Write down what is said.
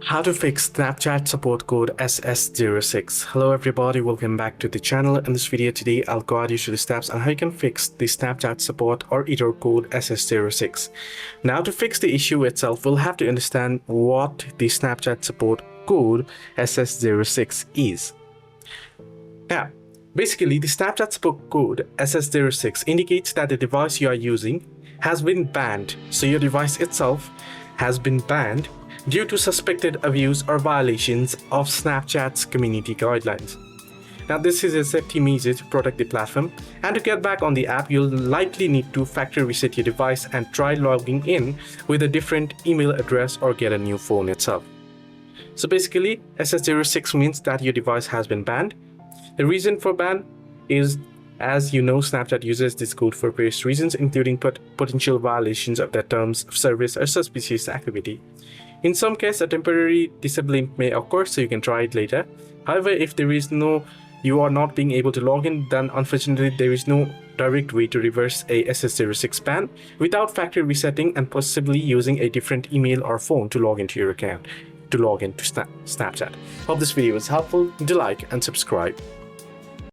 How to fix Snapchat support code SS06. Hello everybody, welcome back to the channel. In this video today, I'll guide you through the steps on how you can fix the Snapchat support or error code SS06. Now to fix the issue itself, we'll have to understand what the Snapchat support code SS06 is. Now, basically the Snapchat support code SS06 indicates that the device you are using has been banned. So your device itself has been banned due to suspected abuse or violations of Snapchat's community guidelines. Now this is a safety measure to protect the platform, and to get back on the app you'll likely need to factory reset your device and try logging in with a different email address or get a new phone itself. So basically SS06 means that your device has been banned. The reason for ban is, as you know, Snapchat uses this code for various reasons, including potential violations of their terms of service or suspicious activity. In some cases, a temporary disabling may occur, so you can try it later. However, if you are not being able to log in, then unfortunately there is no direct way to reverse a SS06 ban without factory resetting and possibly using a different email or phone to log into your account, to log into Snapchat. Hope this video was helpful. Do like and subscribe.